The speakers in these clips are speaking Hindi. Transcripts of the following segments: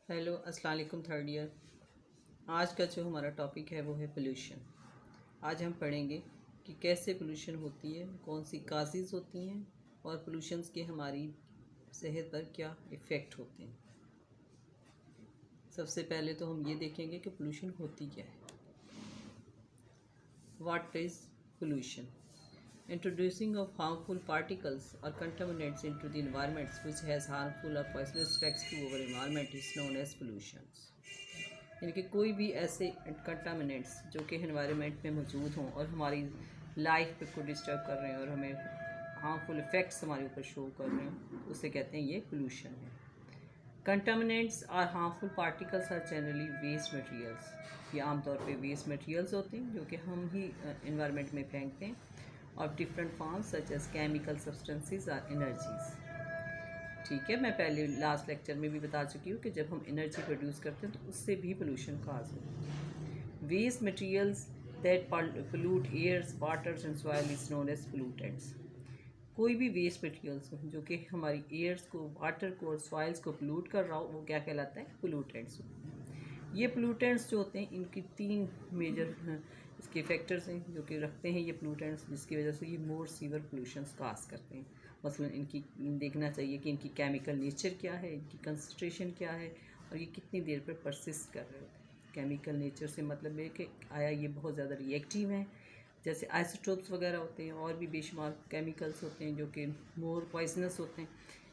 हेलो अस्सलाम वालेकुम थर्ड ईयर। आज का जो हमारा टॉपिक है वो है पोल्यूशन। आज हम पढ़ेंगे कि कैसे पोल्यूशन होती है, कौन सी काजेज़ होती हैं और पोल्यूशंस के हमारी सेहत पर क्या इफ़ेक्ट होते हैं। सबसे पहले तो हम ये देखेंगे कि पोल्यूशन होती क्या है। What is pollution? Introducing of harmful particles or contaminants into the environment which has harmful or poisonous effects to our environment is known as pollutions। यानी कि कोई भी ऐसे कंटामिनेंट्स जो कि एनवायरनमेंट में मौजूद हों और हमारी लाइफ को डिस्टर्ब कर रहे हैं और हमें हार्मफुल इफ़ेक्ट्स हमारे ऊपर शो कर रहे हैं, उसे कहते हैं ये पोल्यूशन है। Contaminants are harmful particles are generally waste materials. ये आमतौर पे वेस्ट मटेरियल्स होते हैं जो कि हम ही एनवायरनमेंट में फेंकते हैं, और different forms such as chemical substances are energies. ठीक है, मैं पहले लास्ट लेक्चर में भी बता चुकी हूँ कि जब हम एनर्जी प्रोड्यूस करते हैं तो उससे भी पोल्यूशन काज होता है। Waste materials that pollute airs waters and soil is known as pollutants. कोई भी वेस्ट मटेरियल्स हो जो कि हमारी एयर्स को, वाटर को और सॉइल्स को पोल्यूट कर रहा हो, वो क्या कहलाता है? पोल्यूटेंट्स। ये पोल्यूटेंट्स जो होते हैं इनकी तीन मेजर इसके फैक्टर्स हैं जो कि रखते हैं ये पोल्यूटेंट्स, जिसकी वजह से ये मोर सीवर पोल्यूशंस काज करते हैं। मसलन इनकी देखना चाहिए कि इनकी केमिकल नेचर क्या है, इनकी कंसंट्रेशन क्या है और ये कितनी देर पर परसिस्ट कर रहे होते हैं। केमिकल नेचर से मतलब है कि आया ये बहुत ज़्यादा रिएक्टिव हैं, जैसे आइसोटोप्स वगैरह होते हैं, और भी बेशुमार केमिकल्स होते हैं जो कि मोर पॉइजनस होते हैं।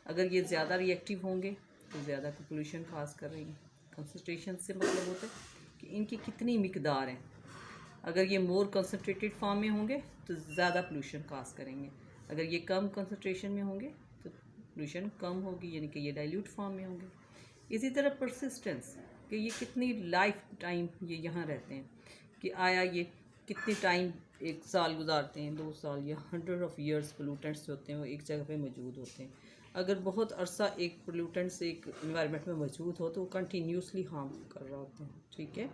अगर ये ज़्यादा रिएक्टिव होंगे तो ज़्यादा पोल्यूशन काज कर रही हैं। कंसंट्रेशन से मतलब होता है कि इनकी कितनी मिकदार है। अगर ये मोर कंसनट्रेटेड फॉर्म में होंगे तो ज़्यादा पोल्यूशन काज करेंगे, अगर ये कम कंसनट्रेशन में होंगे तो पोल्यूशन कम होगी, यानी कि ये डाइल्यूट फॉर्म में होंगे। इसी तरह परसिस्टेंस, कि ये कितनी लाइफ टाइम ये यहाँ रहते हैं, कि आया ये कितनी टाइम, 1 साल गुजारते हैं, 2 साल या 100 ईयर्स पोल्यूटेंट्स जो होते हैं वो एक जगह पे मौजूद होते हैं। अगर बहुत अरसा एक पोल्यूटेंट्स एक इन्वायरमेंट में मौजूद हो तो वो कंटिन्यूसली हार्म कर रहा होता है। ठीक है,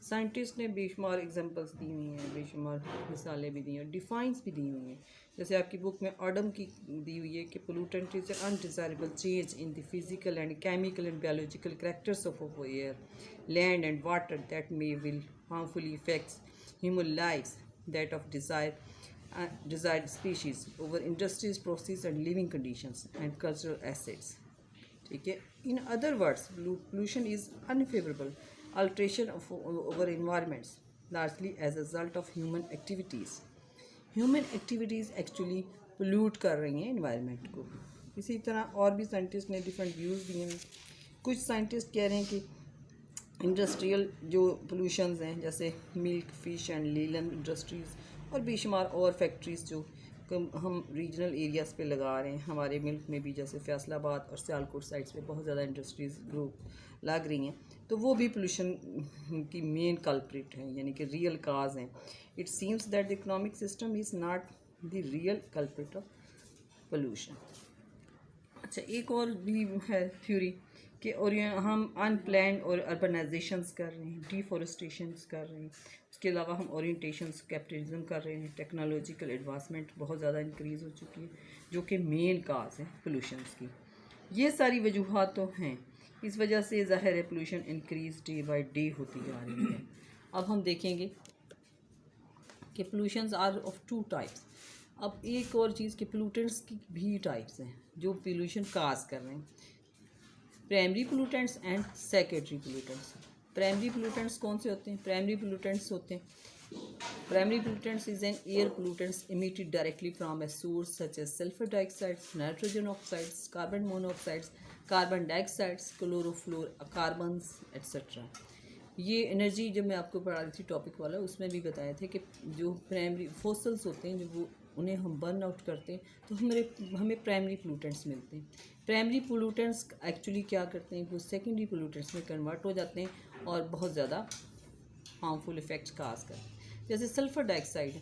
साइंटिस्ट ने बेशुमार एग्जांपल्स दी हुई हैं, बेशुमार मिसालें भी दी हैं, डिफाइंस भी दी हुई हैं। जैसे आपकी बुक में ऑडम की दी हुई है कि pollutant is an undesirable change in the physical and chemical and biological characters of air, land and water that may will harmfully effects human lifes that of desired species over industries, processes and living conditions and cultural assets। ठीक है, in other words pollution is unfavourable alteration of our environments largely as a result of human activities। Human activities actually pollute कर रही हैं इन्वायरमेंट को। इसी तरह और भी साइंटिस्ट ने डिफरेंट व्यूज़ दिए हैं। कुछ साइंटिस्ट कह रहे हैं कि इंडस्ट्रियल जो पोल्यूशंस हैं, जैसे milk, fish and linen industries और बेशुमार और फैक्ट्रीज़ जो हम रीजनल एरियाज़ पे लगा रहे हैं, हमारे मुल्क में भी जैसे फैसलाबाद और सियालकोट साइड्स पे बहुत ज़्यादा इंडस्ट्रीज़ ग्रुप लग रही हैं, तो वो भी पोल्यूशन की मेन कल्प्रिट हैं, यानी कि रियल काज हैं। It seems that the economic system is not the real culprit of pollution. अच्छा, एक और भी है थ्योरी कि और हम अनप्लान्ड और अर्बनाइजेशंस कर रहे हैं, डिफॉरेस्टेशंस कर रहे हैं, उसके अलावा हम ओरिएंटेशंस कैपिटलिज्म कर रहे हैं, टेक्नोलॉजिकल एडवांसमेंट बहुत ज़्यादा इंक्रीज़ हो चुकी है जो कि मेन काज है पोल्यूशंस की। ये सारी वजूहत तो हैं, इस वजह से ज़ाहिर है pollution increase day by day होती जा रही है। अब हम देखेंगे कि पोल्यूशंस आर ऑफ 2 टाइप्स। अब एक और चीज़ कि पोल्यूटेंट्स की भी टाइप्स हैं जो पोल्यूशन काज कर रहे हैं, primary pollutants and secondary pollutants. Primary pollutants कौन से होते हैं? प्राइमरी पोल्यूटेंट्स होते हैं, primary pollutants is an air pollutants emitted directly from a source such as sulfur dioxide, nitrogen oxides, carbon monoxides, carbon dioxides, chlorofluorocarbons etc। ये एनर्जी जब मैं आपको पढ़ा रही थी टॉपिक वाला, उसमें भी बताए थे कि जो प्राइमरी फोसल्स होते हैं, जब वो उन्हें हम बर्न आउट करते हैं तो हमें प्राइमरी पोल्यूटेंट्स मिलते हैं। प्राइमरी पोल्यूटेंट्स एक्चुअली क्या करते हैं, वो सेकेंडरी पोल्यूटेंट्स में कन्वर्ट हो जाते हैं और बहुत ज़्यादा हार्मफुल इफ़ेक्ट्स काज करते हैं। जैसे sulphur dioxide,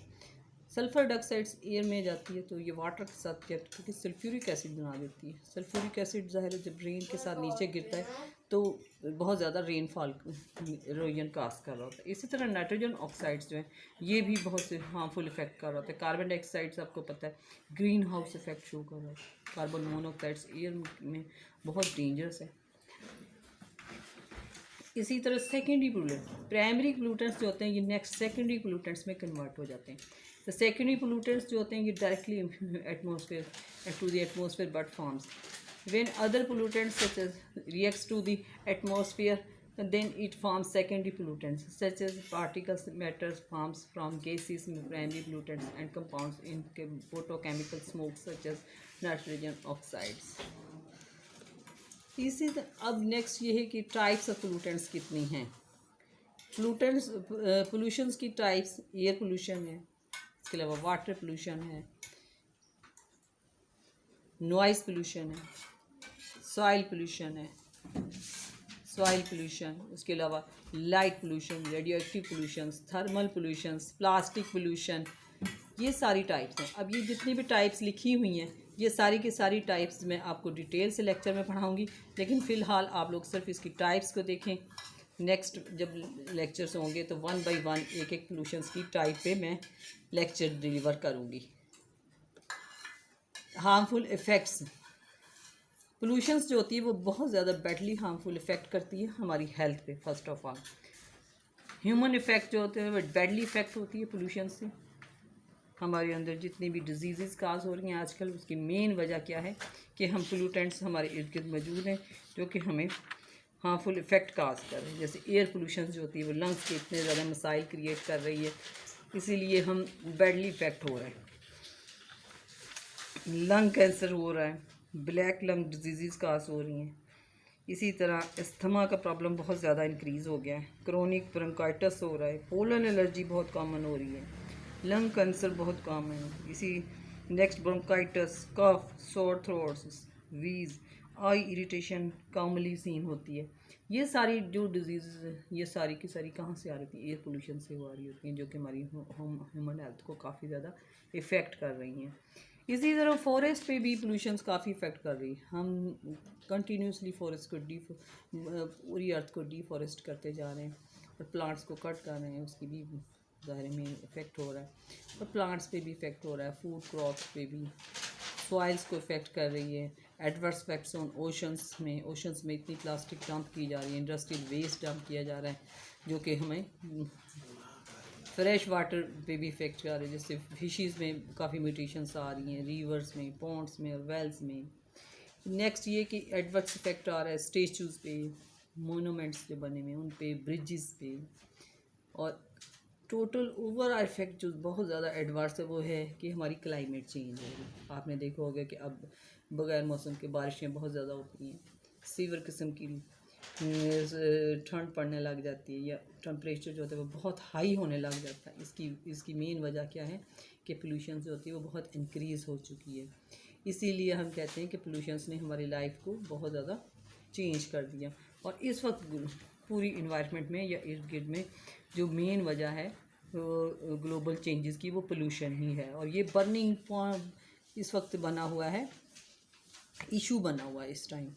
sulphur dioxides air में जाती है तो ये वाटर के साथ क्या क्योंकि सल्फ्यूरिक एसिड बना देती है। सल्फ्यूरिक एसिड ज़ाहिर है जब रेन के साथ नीचे गिरता है तो बहुत ज़्यादा रेनफॉल रोजन काज कर रहा होता है। इसी तरह नाइट्रोजन ऑक्साइड्स जो हैं ये भी बहुत से हार्मफुल इफेक्ट कर रहा होता है। कार्बन डाइऑक्साइड्स आपको पता है ग्रीन हाउस इफेक्ट शो कर रहा है। कार्बन मोनोऑक्साइड्स एयर में बहुत डेंजरस है। इसी तरह सेकेंडरी पोल्यूटेंट्स, प्राइमरी पोल्यूटेंट्स जो होते हैं ये नेक्स्ट सेकेंडरी पोल्यूटेंट्स में कन्वर्ट हो जाते हैं। तो सेकेंडरी पोल्यूटेंट्स जो होते हैं ये directly atmosphere to the atmosphere but forms when other pollutants such as reacts to the atmosphere then it forms secondary pollutants such as particles matters forms from gases primary pollutants and compounds in photochemical smoke such as nitrogen oxides। इसी अब नेक्स्ट ये है कि टाइप्स ऑफ पोल्यूटेंट्स कितनी हैं। पोल्यूशंस की टाइप्स एयर पोल्यूशन है, इसके अलावा वाटर पोल्यूशन है, नॉइज़ पोल्यूशन है, सॉइल पोल्यूशन है, उसके अलावा light pollution, radio active pollution, thermal pollution, plastic pollution, ये सारी टाइप्स हैं। अब ये जितनी भी टाइप्स लिखी हुई हैं ये सारी की सारी टाइप्स मैं आपको डिटेल से लेक्चर में पढ़ाऊंगी, लेकिन फ़िलहाल आप लोग सिर्फ इसकी टाइप्स को देखें। नेक्स्ट जब लेक्चर्स होंगे तो 1 बाय 1 एक एक पोल्यूशंस की टाइप पे मैं लेक्चर डिलीवर करूंगी। हार्मफुल इफ़ेक्ट्स, पोल्यूशंस जो होती है वो बहुत ज़्यादा बैडली हार्मफुल इफ़ेक्ट करती है हमारी हेल्थ पे। First of all human effect जो होते हैं वो बैडली इफ़ेक्ट होती है पोल्यूशन से। हमारे अंदर जितनी भी डिजीज़ काज हो रही हैं आजकल उसकी मेन वजह क्या है कि हम पोल्यूटेंट्स हमारे इर्द गिर्द मौजूद हैं जो कि हमें हार्मफुल इफ़ेक्ट काज कर रहे हैं। जैसे एयर पोल्यूशन जो होती है वो लंग्स के इतने ज़्यादा मसाइल क्रिएट कर रही है, इसीलिए हम बैडली इफ़ेक्ट हो रहा है। लंग कैंसर हो रहा है, ब्लैक लंग डिजीज़ काज हो रही हैं। इसी तरह अस्थमा का प्रॉब्लम बहुत ज़्यादा इंक्रीज़ हो गया है, क्रोनिक ब्रोंकाइटिस हो रहा है, पोलन एलर्जी बहुत कॉमन हो रही है, लंग कैंसर बहुत कॉमन है। इसी नेक्स्ट ब्रोंकाइटिस, कफ, सोर थ्रोट्स, वीज़, आई इरिटेशन कॉमनली सीन होती है। ये सारी जो डिजीज़ ये सारी की सारी कहाँ से आ रही थी? एयर पोल्यूशन से आ रही होती हैं, जो कि हमारी ह्यूमन हेल्थ को काफ़ी ज़्यादा इफ़ेक्ट कर रही हैं। इसी तरह फॉरेस्ट पे भी पोल्यूशंस काफ़ी इफ़ेक्ट कर रही है। हम कंटिन्यूसली फॉरेस्ट को पूरी अर्थ को डिफॉरेस्ट करते जा रहे हैं और प्लांट्स को कट कर रहे हैं, उसकी भी ज़ाहिर में इफ़ेक्ट हो रहा है। और प्लांट्स पे भी इफ़ेक्ट हो रहा है, फूड क्रॉप्स पे भी, सॉइल्स को इफ़ेक्ट कर रही है। एडवर्स इफेक्ट्स ऑन ओशंस में इतनी प्लास्टिक डंप की जा रही है, इंडस्ट्रियल वेस्ट डंप किया जा रहा है जो कि हमें फ्रेश वाटर पे भी इफ़ेक्ट कर रहे हैं। जैसे फिशेस में काफ़ी म्यूटेशंस आ रही हैं, रिवर्स में, पॉन्ड्स में और वेल्स में। नेक्स्ट ये कि एडवर्स इफेक्ट आ रहा है स्टेचूज़ पे, मोनूमेंट्स जो बने हुए हैं उन पे, ब्रिजेस पे। और टोटल ओवरऑल इफेक्ट जो बहुत ज़्यादा एडवर्स है वो है कि हमारी क्लाइमेट चेंज हो रही। आपने देखा होगा कि अब बगैर मौसम के बारिशें बहुत ज़्यादा होती हैं, सीवियर किस्म की ठंड पड़ने लग जाती है, या टेम्परेचर जो होता है वो बहुत हाई होने लग जाता है। इसकी मेन वजह क्या है कि पोल्यूशन जो होती है वो बहुत इंक्रीज़ हो चुकी है। इसीलिए हम कहते हैं कि पोल्यूशन ने हमारी लाइफ को बहुत ज़्यादा चेंज कर दिया। और इस वक्त पूरी इन्वायरमेंट में या इर्द गिर्द में जो मेन वजह है ग्लोबल चेंजेस की वो पोल्यूशन ही है। और ये बर्निंग इस वक्त बना हुआ है, इशू बना हुआ है इस टाइम।